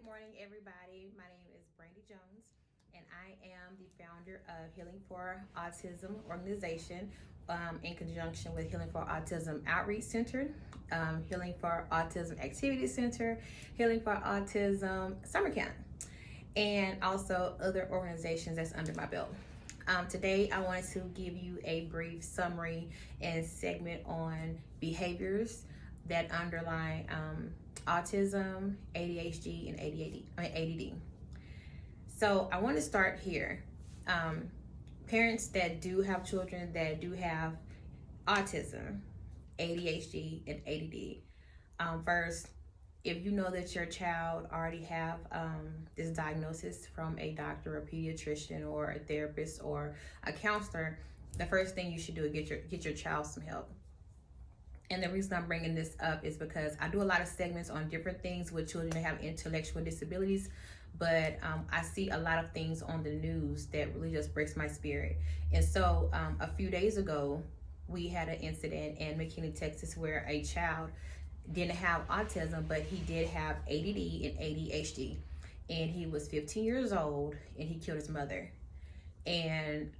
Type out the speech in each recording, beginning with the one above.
Good morning, everybody. My name is Brandy Jones, and I am the founder of Healing for Autism organization in conjunction with Healing for Autism Outreach Center, Healing for Autism Activity Center, Healing for Autism Summer Camp, and also other organizations that's under my belt. Today, I wanted to give you a brief summary and segment on behaviors that underlie autism, ADHD, and ADD. So I want to start here. Parents that do have children that do have autism, ADHD, and ADD. First, if you know that your child already have this diagnosis from a doctor, a pediatrician, or a therapist, or a counselor, the first thing you should do is get your child some help. And the reason I'm bringing this up is because I do a lot of segments on different things with children that have intellectual disabilities, but I see a lot of things on the news that really just breaks my spirit. And so a few days ago, we had an incident in Mc Kinney Tx where a child didn't have autism, but he did have ADD and ADHD. And he was 15 years old and he killed his mother. And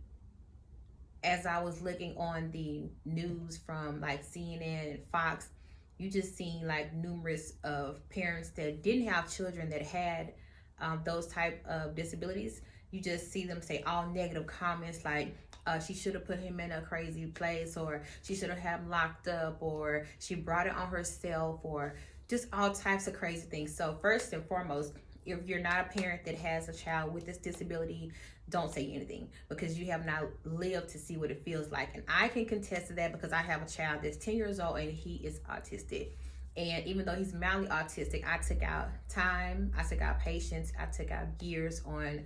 as I was looking on the news from like CNN and Fox, you just seen like numerous of parents that didn't have children that had those type of disabilities. You just see them say all negative comments like she should have put him in a crazy place, or she should have had him locked up, or she brought it on herself, or just all types of crazy things. So first and foremost, if you're not a parent that has a child with this disability, don't say anything, because you have not lived to see what it feels like. And I can contest to that because I have a child that's 10 years old and he is autistic. And even though he's mildly autistic, I took out time, I took out patience, I took out years on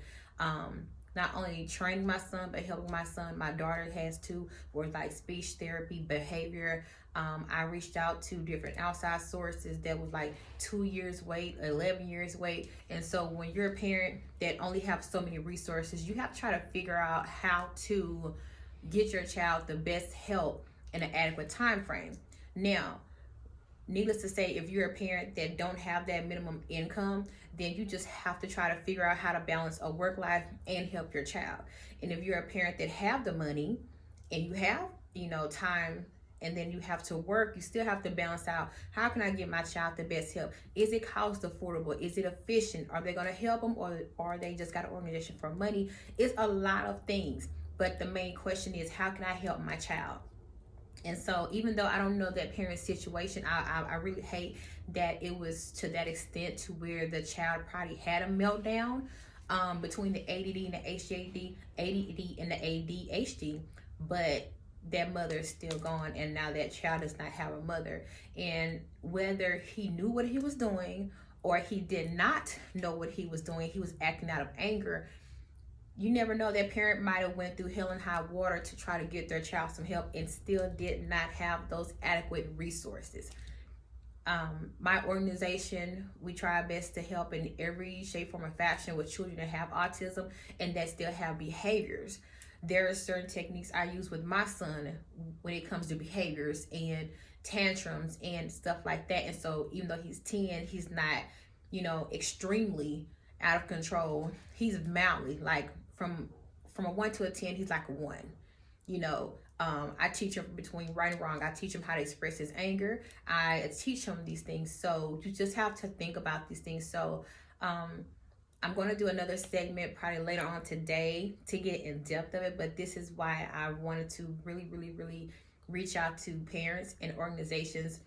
not only training my son, but helping my son. My daughter has too, for like speech therapy, behavior. I reached out to different outside sources that was like 2 years wait, 11 years wait. And so when you're a parent that only have so many resources, you have to try to figure out how to get your child the best help in an adequate time frame. Now, needless to say, if you're a parent that don't have that minimum income, then you just have to try to figure out how to balance a work life and help your child. And if you're a parent that have the money and you have, time, and then you have to work, you still have to balance out, how can I give my child the best help? Is it cost affordable? Is it efficient? Are they gonna help them, or are they just got an organization for money? It's a lot of things, but the main question is, how can I help my child? And so even though I don't know that parent's situation, I really hate that it was to that extent to where the child probably had a meltdown between the ADD and the ADD and the ADHD, but that mother is still gone, and now that child does not have a mother. And whether he knew what he was doing or he did not know what he was doing, he was acting out of anger, you never know. That parent might have went through hell and high water to try to get their child some help and still did not have those adequate resources. My organization, we try our best to help in every shape, form, or fashion with children that have autism and that still have behaviors. There are certain techniques I use with my son when it comes to behaviors and tantrums and stuff like that. And so even though he's 10, he's not, extremely out of control. He's mildly, like from a 1 to a 10, he's like a 1. I teach him between right and wrong. I teach him how to express his anger. I teach him these things. So you just have to think about these things. So I'm going to do another segment probably later on today to get in depth of it, but this is why I wanted to really, really, really reach out to parents and organizations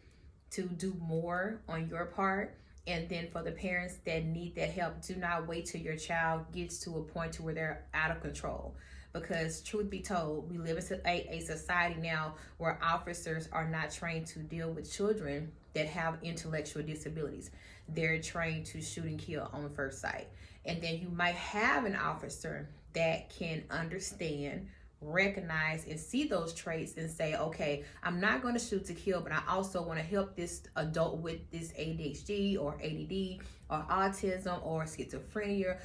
to do more on your part. And then for the parents that need that help, do not wait till your child gets to a point to where they're out of control. Because truth be told, we live in a society now where officers are not trained to deal with children that have intellectual disabilities. They're trained to shoot and kill on first sight. And then you might have an officer that can understand, recognize, and see those traits and say, okay, I'm not going to shoot to kill, but I also want to help this adult with this ADHD or ADD or autism or schizophrenia.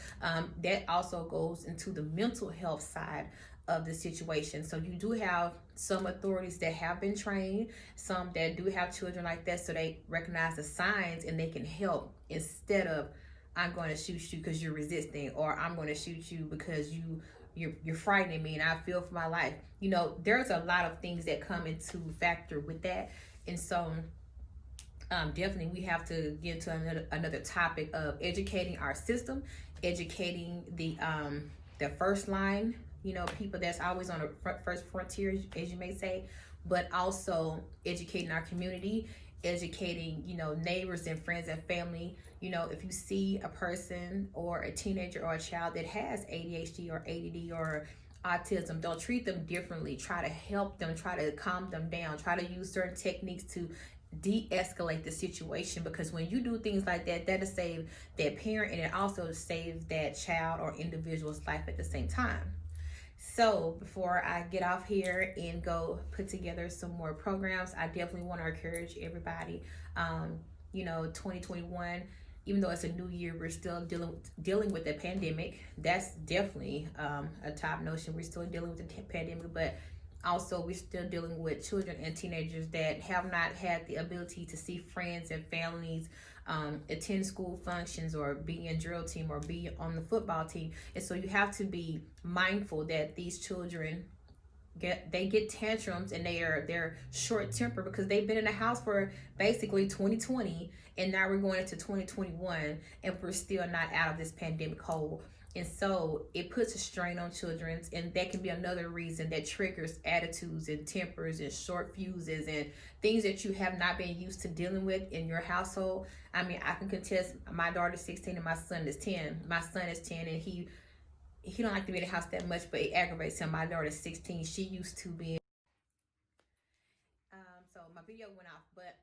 That also goes into the mental health side of the situation. So you do have some authorities that have been trained, some that do have children like that, so they recognize the signs and they can help instead of I'm going to shoot you because you're resisting, or I'm going to shoot you because you're frightening me and I feel for my life. You know, there's a lot of things that come into factor with that. And so definitely we have to get to another topic of educating our system, educating the first line, you know, people that's always on the first frontier, as you may say, but also educating our community, educating, you know, neighbors and friends and family. You know, if you see a person or a teenager or a child that has ADHD or ADD or autism, don't treat them differently. Try to help them, try to calm them down, try to use certain techniques to de-escalate the situation, because when you do things like that, that'll save that parent and it also saves that child or individual's life at the same time. So before I get off here and go put together some more programs, I definitely want to encourage everybody. You know, 2021, even though it's a new year, we're still dealing with the pandemic. That's definitely a top notion. We're still dealing with the pandemic, but also we're still dealing with children and teenagers that have not had the ability to see friends and families, attend school functions, or be in drill team, or be on the football team. And so you have to be mindful that these children get tantrums, and they're short tempered because they've been in the house for basically 2020, and now we're going into 2021 and we're still not out of this pandemic hole. And so it puts a strain on children, and that can be another reason that triggers attitudes and tempers and short fuses and things that you have not been used to dealing with in your household. I mean, I can contest, my daughter's 16 and my son is 10. My son is 10 and he don't like to be in the house that much, but it aggravates him. My daughter's 16. She used to be. So my video went off, but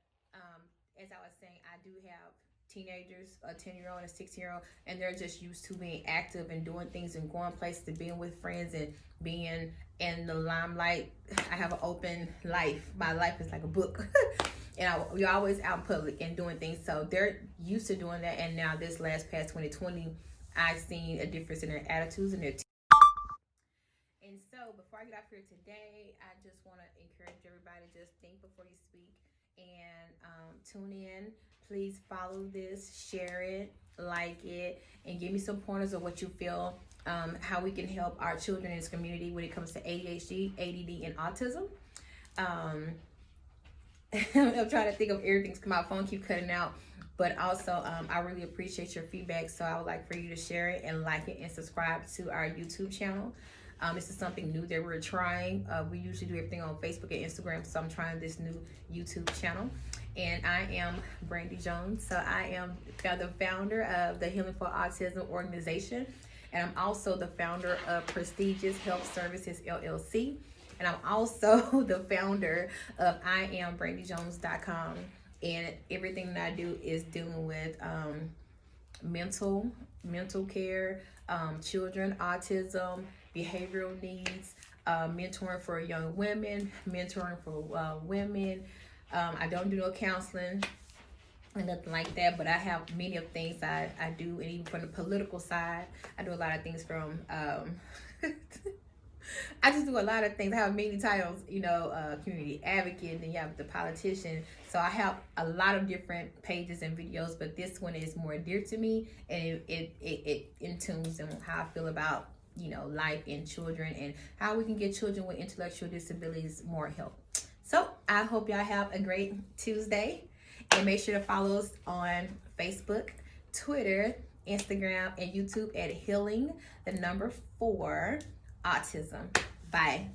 as I was saying, I do have teenagers, a 10-year-old and a 16-year-old, and they're just used to being active and doing things and going places and being with friends and being in the limelight. I have an open life. My life is like a book. And we're always out in public and doing things. So they're used to doing that. And now this past 2020, I've seen a difference in their attitudes and their and so before I get off here today, I just want to encourage everybody, just think before you speak, and tune in. Please follow this, share it, like it, and give me some pointers of what you feel, how we can help our children in this community when it comes to ADHD, ADD, and autism. I'm trying to think of everything because my phone keeps cutting out. But also, I really appreciate your feedback. So I would like for you to share it and like it and subscribe to our YouTube channel. This is something new that we're trying. We usually do everything on Facebook and Instagram. So I'm trying this new YouTube channel. And I am Brandy Jones. So I am the founder of the Healing for Autism organization. And I'm also the founder of Prestigious Health Services, LLC. And I'm also the founder of IamBrandyJones.com. And everything that I do is dealing with mental care, children, autism, behavioral needs, mentoring for young women, mentoring for women. I don't do no counseling and nothing like that, but I have many of things I do, and even from the political side, I do a lot of things from I just do a lot of things. I have many titles, you know, community advocate, and then you have the politician. So I have a lot of different pages and videos, but this one is more dear to me, and it in tunes and how I feel about, you know, life and children, and how we can get children with intellectual disabilities more help. So I hope y'all have a great Tuesday, and make sure to follow us on Facebook, Twitter, Instagram, and YouTube at Healing, the number 4, Autism. Bye.